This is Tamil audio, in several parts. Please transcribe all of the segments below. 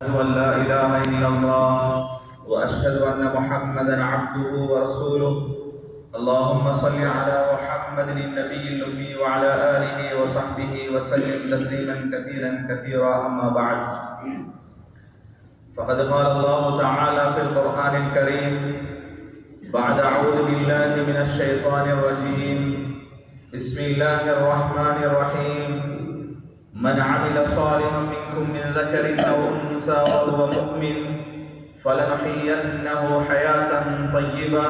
أن لا إله إلا الله وأشهد أن محمدا عبده ورسوله. اللهم صل على محمد النبي الأمي وعلى آله وصحبه وسلم تسليما كثيرا كثيرا. أما بعد، فقد قال الله تعالى في القرآن الكريم بعد أعوذ بالله من الشيطان الرجيم بسم الله الرحمن الرحيم. من عمل صالحا منكم من ذكر أو أنثى وهو مؤمن فلنحيينه حياة طيبة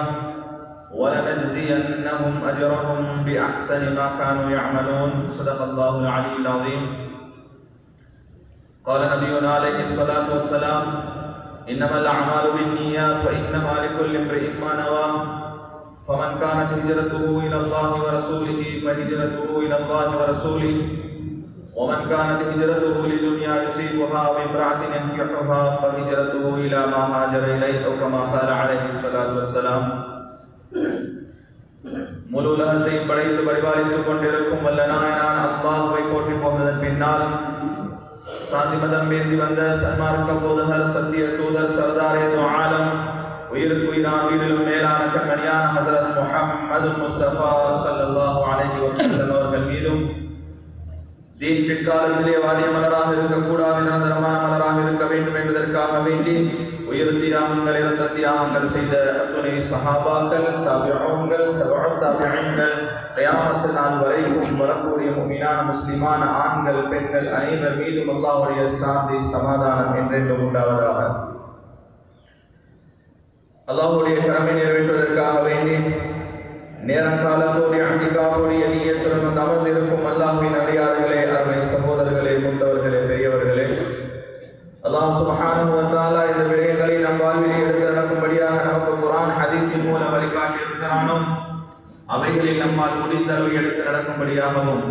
ولنجزينهم أجرهم بأحسن ما كانوا يعملون. صدق الله العلي العظيم. قال نبينا عليه الصلاة والسلام: إنما الأعمال بالنيات وإنما لكل امرئ ما نوى، فمن كانت هجرته إلى الله ورسوله فهجرته إلى الله ورسوله، ومن كانت هجرته لدنيا يصيبها وامرأة ينكحها فهجرته إلى ما هاجر إليه أو كما قال عليه الصلاة والسلام. முழு உலகத்தையும் படைத்து பரிபாலித்துக் கொண்டிருக்கும் வல்ல நாயனான அல்லாஹ்வை போற்றி போவதன் பின்னால் சாந்தி மதம் ஏந்தி வந்த சன்மார்க்க போதகர் சத்திய தூதர் சர்தாரே தோ ஆலம் உயிருக்கு உயிரான உயிரிலும் மேலான கண்மணியான ஹஸரத் முஹம்மது முஸ்தபா ஸல்லல்லாஹு அலைஹி வஸல்லம் அவர்கள் மீதும் தீன் பிற்காலத்திலே வாடிய மலராக இருக்கக்கூடாது, நிரந்தரமான மலராக இருக்க வேண்டும் என்பதற்காக வேண்டி உயிர் தியாகங்கள், இறந்த தியாகங்கள் செய்த அத்துணை சஹாபாக்கள், தாபிஊன்கள், தபஉ தாபிஈன்கள், கியாமத் நாள் வரைக்கும் வரக்கூடிய முஃமினான முஸ்லிமான ஆண்கள் பெண்கள் அனைவர் மீதும் அல்லாஹ்வுடைய சாந்தி சமாதானம் என்றென்றும் உண்டாவதாக. அல்லாஹ்வுடைய கடமை நிறைவேற்றுவதற்காக வேண்டி நேரங்காலத்தோடு இஅ்திகாஃபுடைய நிய்யத்துடன் வந்து அமர்ந்திருக்கும் அல்லாஹ்வின் அடியார்களே, அருமை சகோதரர்களே, மூத்தவர்களே, பெரியவர்களே, அல்லாஹ் சுப்ஹானஹு வ தஆலா இந்த விடயங்களை நம் வாழ்வில் எடுத்து நடக்கும்படியாக நமக்கு குர்ஆன் ஹதீஸின் மூலம் வழிகாட்டி இருக்கிறானோ அவைகளில் நம்மால் முடிந்த அளவு எடுத்து நடக்கும்படியாகவும்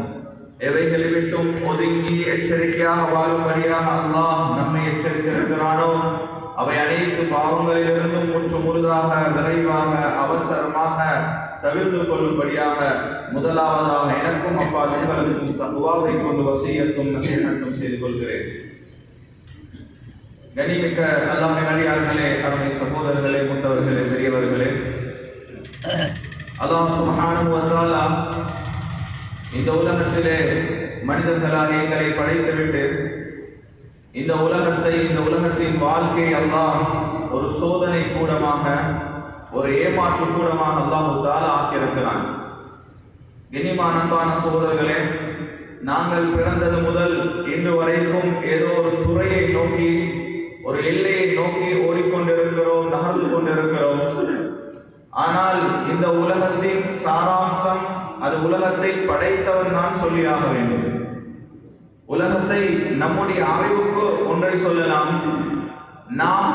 எவைகளை விட்டும் ஒதுங்கி எச்சரிக்கையாக வாழும்படியாக அல்லாஹ் நம்மை எச்சரித்திருக்கிறானோ அவை அனைத்து பாவங்களிலிருந்தும் முற்று முழுதாக விரைவாக அவசரமாக தவிர்த்து கொள்ளும்படியாக முதலாவதாக எனக்கும் அப்பால் உங்களுக்கும் தக்வாவை கொண்டு வசியத்தும் நசீஹத்தும் செய்து கொள்கிறேன். கனிமிக்க அல்லாஹ்வின் அடியார்களே, அருமை சகோதரர்களே, மூத்தவர்களே, பெரியவர்களே, அல்லாஹ் சுப்ஹானஹு வ தஆலா இந்த உலகத்திலே மனிதர்களாக எங்களை படைத்துவிட்டு இந்த உலகத்தின் வாழ்க்கை அல்லாஹ் ஒரு சோதனை கூடமாக, ஒரு ஏமாற்று கூடமாக அல்லாஹ் தஆலா ஆக்கியிருக்கிறான். கண்ணியமான அன்பான சகோதரர்களே, நாங்கள் பிறந்தது முதல் இன்று வரைக்கும் ஏதோ ஒரு துறையை நோக்கி, ஒரு எல்லையை நோக்கி ஓடிக்கொண்டிருக்கிறோம், நகர்ந்து கொண்டிருக்கிறோம். ஆனால் இந்த உலகத்தின் சாராம்சம், அது உலகத்தை படைத்தவன் நான் சொல்லியாக வேண்டும். உலகத்தை நம்முடைய அறிவுக்கு ஒன்றை சொல்லலாம், நாம்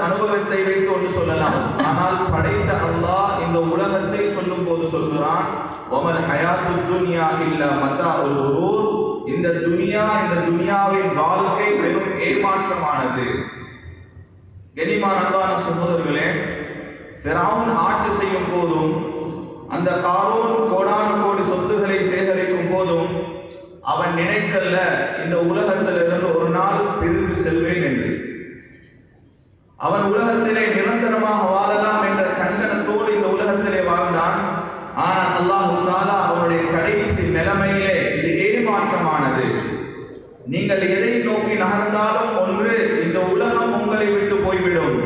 அனுபவத்தை வைத்து ஒன்று சொல்லலாம். ஆனால் படைத்த அல்லாஹ் இந்த உலகத்தை சொல்லும் போது சொல்கிறான், வமல் ஹயாத்துத் துன்யா இல்லா மதாஉல் குரூர். இந்த துனியாவின் வாழ்க்கை வெறும் ஏமாற்றமானது. கண்ணியமான அன்பான சகோதரர்களே, ஃபிரௌன் ஆட்சி செய்யும் போதும், அந்த காரூன் கோடான கோடி சொத்துக்களை சேகரிக்கும் போதும் அவன் நினைக்கல்ல இந்த உலகத்திலிருந்து ஒரு நாள் பிரிந்து செல்வேன் என்று. அவன் உலகத்திலே நிரந்தரமாக வாழலாம் என்ற கங்கணத்தோடு இந்த உலகத்திலே வாழ்ந்தான். ஆனால் அல்லாஹ் தஆலா அவனுடைய கடைசி நிலைமையிலே இது ஏமாற்றமானது. நீங்கள் எதை நோக்கி நகர்ந்தாலும் ஒன்று இந்த உலகம் உங்களை விட்டு போய்விடும்,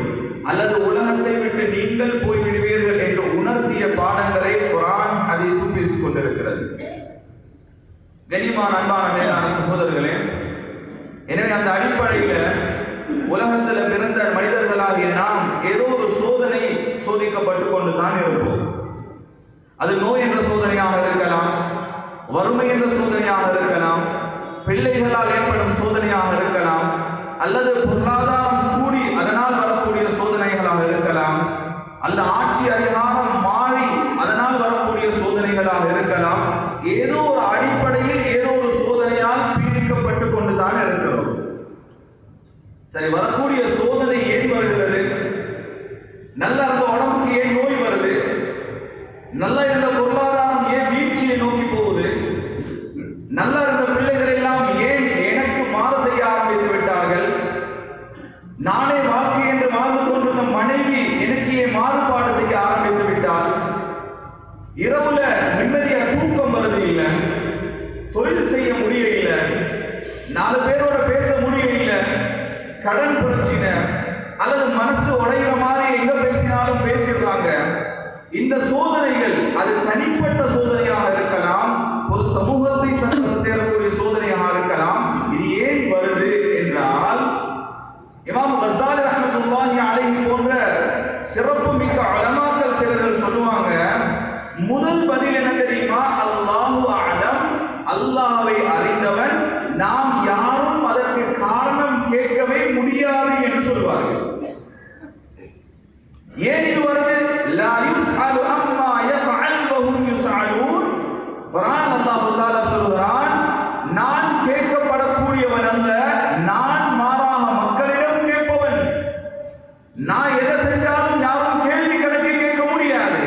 அல்லது உலகத்தை விட்டு நீங்கள் போய்விடுவீர்கள் என்று உணர்த்திய பாடங்களை குர்ஆன் ஹதீஸும் பேசிக் கொண்டிருக்கிறது. கண்ணியமான அன்பான மேலான சகோதரர்களே, எனவே அந்த அடிப்படையில் உலகத்தில் பிறந்த மனிதர்களாகிய நாம் ஏதோ ஒரு சோதனை சோதிக்கப்பட்டு கொண்டு தான் இருப்போம். அது நோய் என்ற சோதனையாக இருக்கலாம், வறுமை என்ற சோதனையாக இருக்கலாம், பிள்ளைகளால் ஏற்படும் சோதனையாக இருக்கலாம், அல்லது பொருளாதாரம் கூடி அதனால் வரக்கூடிய சோதனைகளாக இருக்கலாம், அல்ல ஆட்சி அதிகாரம் மாறி அதனால் வரக்கூடிய சோதனைகளாக இருக்கலாம். ஏதோ ஒரு அடிப்படையில் ஏதோ ஒரு சோதனையால் பீடிக்கப்பட்டு கொண்டுதான் இருக்கிறோம். சரி, வரக்கூடிய சோதனை ஏன் வருகிறது? நல்ல அந்த உடம்புக்கு ஏன் நோய் வருது? நல்ல இருந்த பொருளாதாரம் ஏன் வீழ்ச்சியை நோக்கி போகுது? நல்ல இருந்த பிள்ளைகள் எல்லாம் ஏன் எனக்கு மாறு செய்ய ஆரம்பித்து விட்டார்கள்? நானே வாழ்க்கை என்று வாழ்ந்து கொண்டிருந்த மனைவி எனக்கு மாறுபாடு செய்ய ஆரம்பித்து விட்டால், இரவுல நிம்மதியா தூக்கம் வருது இல்லை, தொழில் செய்ய முடிய இல்லை, 4 பேரோட பேச முடிய இல்லை, கடன் பிரச்சனை அல்லது மனசு உடைகிற மாதிரி எங்க பேசினாலும் பேசிடுறாங்க. இந்த சோதனைகள் அது தனிப்பட்ட சோதனையாக இருக்கலாம், ஒரு சமூகத்தை சேரக்கூடிய சோதனையாக இருக்கலாம். இது ஏன் வருது என்றால், இமாம் கஸாலி ரஹ்மத்துல்லாஹி அலைஹி போன்ற சிறப்பு மிக்க உலமாக்கள் சிலர்கள் சொல்லுவாங்க, முதல் பதில் என்ன தெரியுமா? அல்லாஹு அஅலம், அல்லாஹ்வை அறிந்தவன், நாம் யாரும் அதற்கு காரணம் கேட்கவே முடியாது என்று சொல்வார்கள். ஏன் இது வருது? லா யுஸ்அலு அம்மா யஃஅல் வஹும் யுஸ்அலூன். குர்ஆன் அல்லாஹ் தஆலா சொல்றான், நான் கேட்கப்படக்கூடியவன் அல்ல, நான் மாறாக மக்களிடம் கேட்பவன். நான் எதை செஞ்சாலும் யாரும் கேள்வி கணக்கு கேட்க முடியாது.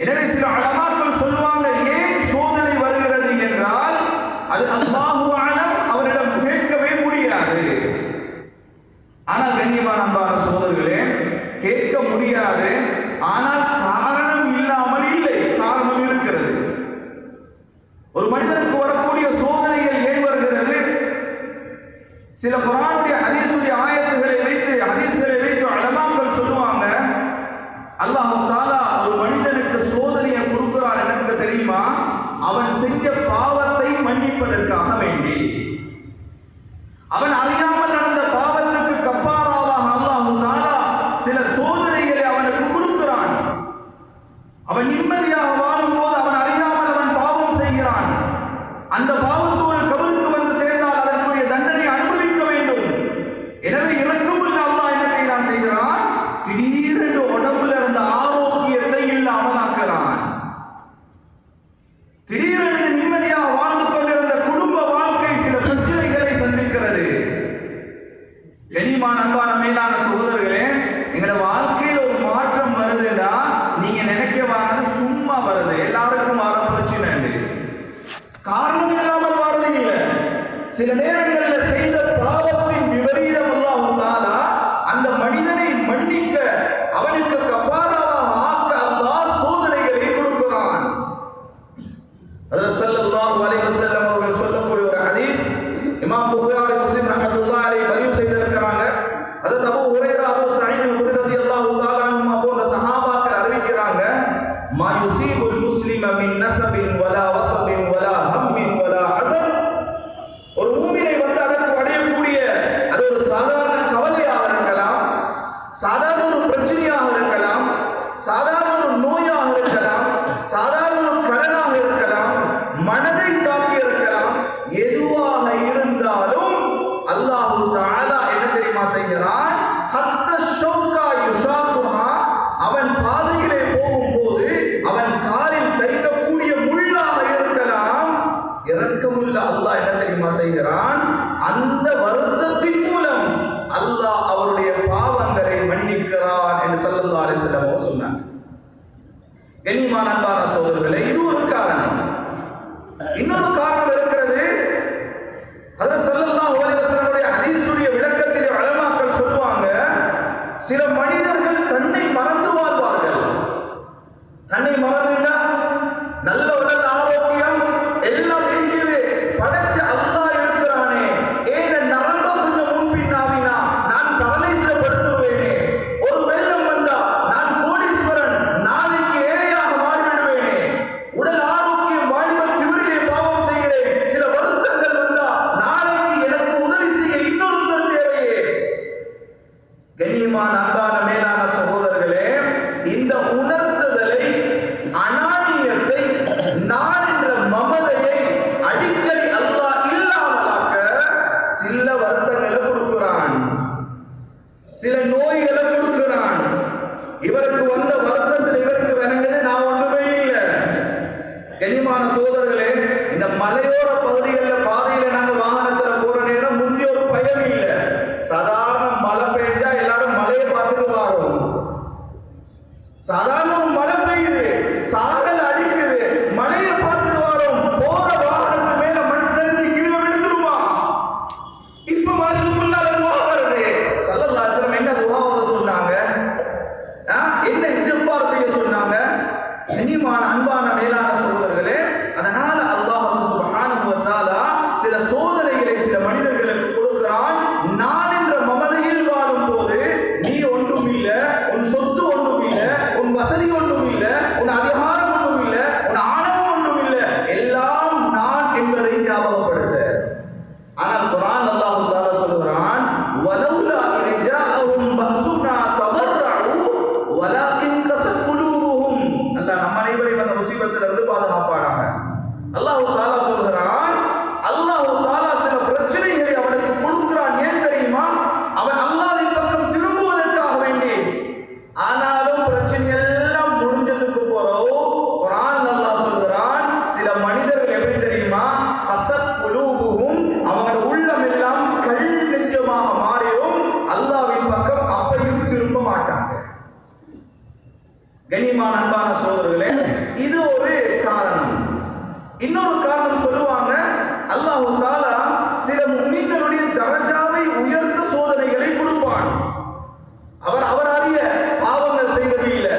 எனவே சில உலமாக்கள் சொல்வாங்க, ஏன் சோதனை வருகிறது என்றால் அது அல்லாஹு அஅலம், அவரிடம் கேட்கவே முடியாது. ஆனால் கண்ணியமான அன்பான சகோதரர்களே, கேட்க முடியாது, ஆனால் காரணம் இல்லாமல் இல்லை, காரணம் இருக்கிறது. ஒரு மனிதனுக்கு வரக்கூடிய சோதனைகள் ஏன் வருகிறது? சில குர்ஆனுடைய ஹதீஸுடைய ஆயத்துகளை வைத்து, ஹதீஸ்களை வைத்து உலமாக்கள் சொல்லுவாங்க, அல்லாஹ் தஆலா ஒரு மனிதனுக்கு சோதனையை கொடுக்கிறார். எனக்கு தெரியுமா? அவன் செஞ்ச பாவத்தை மன்னிப்பதற்காக வேண்டி, அவன் அறியாமல் நடந்த பாவத்துக்கு கஃபாராவாக அல்லாஹ் தஆலா சில சோதனைகளை அவனுக்கு கொடுக்கிறான். அவன் நிம்மதியாக வாழும் போது அவன் அறியாமல் அவன் பாவம் செய்கிறான். அந்த பாவத்தோடு கபருக்கு வந்து சேர்ந்தால் அதற்குரிய தண்டனை அனுபவிக்க வேண்டும். எனவே இரக்கமுள்ள அல்லாஹ் என்ன செய்கிறான்? திடீரென்று உடம்புல இருந்த ஆரோக்கியத்தை இல்லாமல் ஆக்குறான். திடீரென்று நிம்மதியாக வாழ்ந்து கொண்டிருந்த குடும்ப வாழ்க்கை சில பிரச்சனைகளை சந்திக்கிறது. கனிமான அன்பான மேலான சகோதரர்களே, எங்களோட வாழ்க்கையில் ஒரு மாற்றம் வருதுன்னா நீங்க நினைக்க வராது, சும்மா வருது. எல்லாருக்கும் வர பிரச்சனை காரணம் இல்லாமல் வருது இல்லை. சில நேரங்களில் செய்த பாவத்தின் விபரீதம் அல்லாஹ் தஆலா அந்த மனிதனை மன்னிக்க, அவனுக்கு கஃபாராவாக ஆக்க அல்லாஹ் சோதனைகளை கொடுக்கிறான். ஹஜ்ரத் ஸல்லல்லாஹு அலைஹி வஸல்லம் அவர்கள் சொல்லக்கூடிய ஒரு ஹதீஸ் இமாம் புகாரி முஸ்லிம் ரஹ்மத்துல்லாஹி அலைஹி பதிவு செய்திருக்கிறாங்க. ஹஜ்ரத் அபூ ஹுரைரா, அபூ ஸஈத் அல்-குத்ரி ரலியல்லாஹு தஆலா அன்ஹுமா போன்ற சஹாபாக்கள் அறிவிக்கிறாங்க, மா யுஸீபுல் முஸ்லிம மின் நஸபின் வலா வஸபின் வலா ஹம்மின் வலா ஹஸன். ஒரு மூமினை வந்து அடையக்கூடிய அது ஒரு சாதாரண கவலையாக இருக்கலாம், சாதாரண ஒரு பிரச்சனையாக இருக்கலாம், சாதாரண ஒரு நோயாக இருக்கலாம், சாதாரண ஒரு கடனாக இருக்கலாம், மனதை தாக்கி இருக்கலாம். எதுவாக இருந்தாலும் அல்லாஹ் தஆலா என்ன தெரியுமா செய்கிறான்? ஹத்த ஷௌகா யுஷாகுஹா, அவன் பாதையிலே போகும்போது அவன் காலில் தைக்கக்கூடிய முள்ளாக இருக்கலாம், இரக்கமுள்ள அல்லாஹ் என்ன தெரியுமா செய்கிறான்? அந்த வருத்தத்தின் மூலம் அல்லாஹ் அவருடைய பாவங்களை மன்னிக்கிறான் என்று ஸல்லல்லாஹு அலைஹி வஸல்லம் சொன்னார். கண்ணியமான அன்பான சகோதரர்களே, இது ஒரு காரணம். இன்னொரு காரணம் இருக்கிறது. ஹஜ்ரத் ஸல்லல்லாஹு அலைஹி வஸல்லம் ஹதீஸுடைய விளக்கத்தில் உலமாக்கள் சொல்வாங்க, சில மனிதர்கள் தன்னை மறந்து வாழ்வார்கள். தன்னை மறந்துட்டா நல்ல உடல் ஆரோக்கியம் எல்லாம் இருக்குது, படைச்ச அல்லாஹ் இருக்கிறானே, ஏன் நரம்ப கொஞ்சம் முன்பின்னாவினா நான் பரலைஸ்ல படுத்துவேனே, ஒரு வெள்ளம் வந்தா நான் கோடீஸ்வரன், நாளைக்கு ஏழையாக மாறிவிடுவேனே, உடல் ஆரோக்கியம் வாலிபர் திமிரிலே பாவம் செய்கிறேன், சில வருத்தங்கள் வந்தா நாளைக்கு எனக்கு உதவி செய்ய இன்னொருத்தர் தேவையே. கண்ணியமான அன்பான மேலான சகோதரர்களே, இந்த உணர்த்துதலை, அனானியத்தை, நான் என்ற மமதையை அடிக்கடி அல்லாஹ் இல்லாமலாக்க சில வருத்தங்களை கொடுக்கிறான், சில நோய்களை கொடுக்கிறான். இவருக்கு வந்த வருத்தத்தில் இவருக்கு விளங்குது, நான் ஒன்றுமே இல்லை. கண்ணியமான சகோதரர்களே, இந்த மலையோர பகுதிகளில் பாதையில நாங்க வாகனத்துல போற நேரம் முந்தைய ஒரு பயம் இல்லை. சாதாரண மழை பெய்ஞ்சா எல்லாரும் மலையை பார்த்துட்டு வரோம். சாதாரண ஒரு மழை பெய்யுது, சாரல் அடிக்குது, மலையை பார்த்துட்டு வரோம். போற வாகனத்து மேல மண் சரிஞ்சு கீழே விழுந்துருமா? இப்ப மனசுக்குள்ள வருது, கண்ணியமான அன்பான சோதரர்களே, இது ஒரு காரணம். இன்னொரு காரணம் சொல்லுவாங்க, அல்லாஹ் தஆலா சில முஃமின்களுடைய தரஜாவை உயர்த்த சோதனைகளை கொடுப்பான். அவர் அறிய பாவங்கள் செய்வது இல்ல,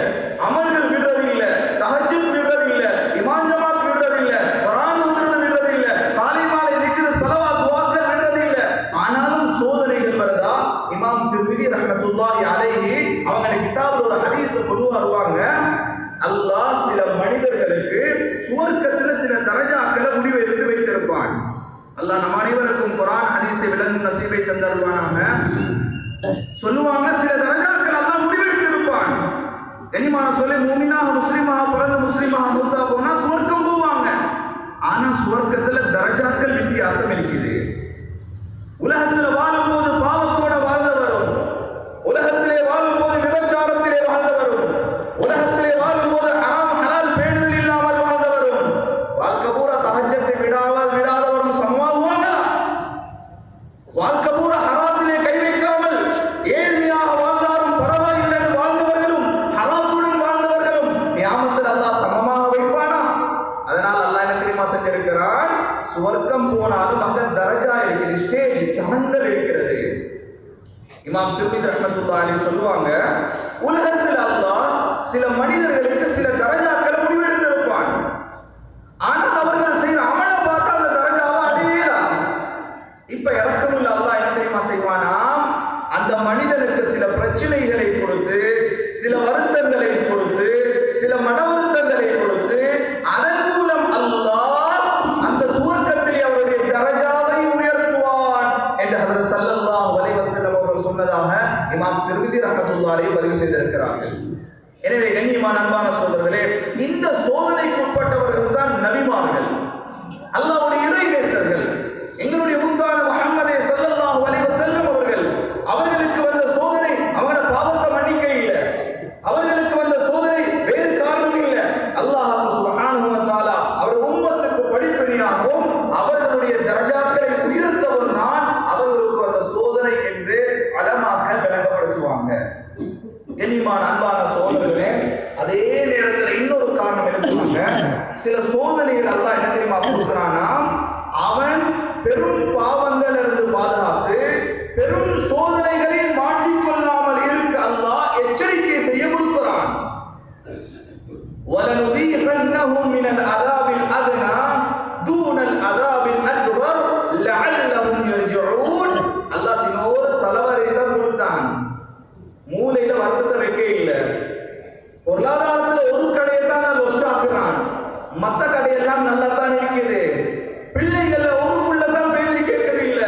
அமல்கள் விடுறது இல்ல, தஹஜ்ஜுத் விடுறது இல்ல, இமாம் ஜமாத் விடுறது இல்ல, குர்ஆன் ஓதுறது விடுறது இல்ல, காலை மாலை திக்ர் ஸலவாத் துஆக்கள் விடுறது இல்ல. ஆனாலும் சோதனைகள் வருதா? இமாம் திர்மிதி ரஹ்மத்துல்லாஹி அலைஹி அவங்க கிதாபுல ஒரு ஹதீஸ் கொண்டு வருவாங்க. அல்லாஹ் சில மனிதர்களுக்கு சுவர்க்கத்தில் சில தரஜாக்களை முடிவெடுத்து வைத்திருப்பான். அல்லாஹ் நம் அனைவருக்கும் குர்ஆன் ஹதீஸை விளங்கும் நசீபை தந்தருவானாக. சொல்லுவாங்க, சில தரஜாக்கள் அல்லாஹ் முடிவெடுத்து இருப்பான். கனிமான சொல்லி மூமினாக முஸ்லிமாக பிறந்த முஸ்லிமாக மூத்தா போனா சுவர்க்கம் போவாங்க. ஆனா சுவர்க்கத்துல தரஜாக்கள் வித்தியாசம் இருக்குது. உலகத்துல வாழும் போது பாவத்தோட வாழ்ந்தவரும், உலகத்திலே வாழும் போது விபச்சாரத்திலே வாழ்ந்தவரும், உலகத்திலே வாழும் போது ஹராம் ஹலால் பேணுதல் இல்லாமல் வாழ்ந்தவரும், வாழ்க்கை பூரா தஹஜ்ஜத்தை விடாதவரும் சமமாகுவாங்களா? வாழ்க்கை பூரா ஹராத்திலே கை வைக்காமல் ஏழ்மையாக வாழ்ந்தாலும் பரவாயில்லை வாழ்ந்தவர்களும், ஹராத்துடன் வாழ்ந்தவர்களும் கியாமத்தில் அல்லாஹ் சமமாக வைப்பானா? அதனால் அல்லாஹ் என்ன தெரியுமா செஞ்சிருக்கிறான்? சுவர்க்கம் போனாலும் அங்க தரஜா இருக்குது, ஸ்டேஜ் தரங்கள் இருக்கிறது. இமாம் திர்மிதி ரஹ்மத்துல்லாஹி அலைஹி சொல்லுவாங்க, உலகத்தில் அல்லாஹ் சில மனிதர்களுக்கு சில தரஜாக்களை முடிவெடுத்து இருப்பான். ஆனால் அவர்கள் செய்யற அமலை பார்த்தா அந்த தரஜாவை அடையலாம். இப்ப இறக்கமுள்ள அல்லாஹ் என்ன தெரியுமா செய்வானா? அந்த மனிதனுக்கு சில பிரச்சனைகளை கொடுத்து, சில வருத்தங்களை கொடுத்து, சில மன வருத்தங்களை கொடுத்து, அதன் மூலம் அல்லாஹ் அந்த சுவர்க்கத்தில் அவருடைய தரஜாவை உயர்த்துவான் என்று ஹஜ்ரத் ஸல்லல்லாஹு அலைஹி வஸல்லம் அவர்கள் சொன்னதாக இமாம் திர்மிதி ரஹ்மத்துல்லாஹி அலைஹி பதிவு செய்திருக்கிறார்கள். எனவே கண்ணியமான அன்பான சகோதரர்களே, இந்த சோதனைக்கு உட்பட்டவர்கள் தான் நபிமார்கள், அல்லாஹ்வுடைய இறை நேசர்கள். எங்களுடைய முத்தான முஹம்மதே ஸல்லல்லாஹு அலைஹி வஸல்லம் அவர்களுக்கு வந்த சோதனை அவங்கள பாவத்தை மன்னிக்க இல்ல, அவர்களுக்கு வந்த சோதனை வேறு காரணம் இல்ல. அல்லாஹ் சுப்ஹானஹு வ தஆலா அவர் உம்மத்துக்கு படிப்பினையாகவும் அவர்களுடைய தரஜாக்களை உயர்த்தவும் தான் அவர்களுக்கு வந்த சோதனை என்று உலமாக்கள் விளங்கப்படுத்துவாங்க. கண்ணியமான அன்பான சோதனைகளே, அதே நேரத்தில் இன்னொரு காரணம் எழுதுவாங்க. சில சோதனைகள் அல்லாஹ் என்ன தெரியுமா கொடுக்கிறானா? அவன் பெரும் பாவங்கள் இருந்து பாதுகாத்து பெரும் சோதனைகளில் மாட்டிக்கொள்ளாமல் இருக்க அல்லாஹ் எச்சரிக்கை செய்ய கொடுக்கிறான். وَلَنُذِيقَنَّهُمْ مِنَ الْعَذَابِ الْأَدْنَى دُونَ الْعَذَابِ الْأَكْبَرِ لَعَلَّهُمْ يَرْجِعُونَ. அல்லாஹ் சின்னோரு தலைவரை தான் கொடுத்தான். மூளையில வருத்தத்தை வைக்க இல்ல. பொருளாதாரத்துல ஒரு கடையை தான் லொஸ்ட் ஆக்குறான், மத்த கடையெல்லாம் நல்லா தான் இருக்குது. பிள்ளைகள்ல ஒரு புள்ள தான் பேச்சு கேட்கறது இல்ல,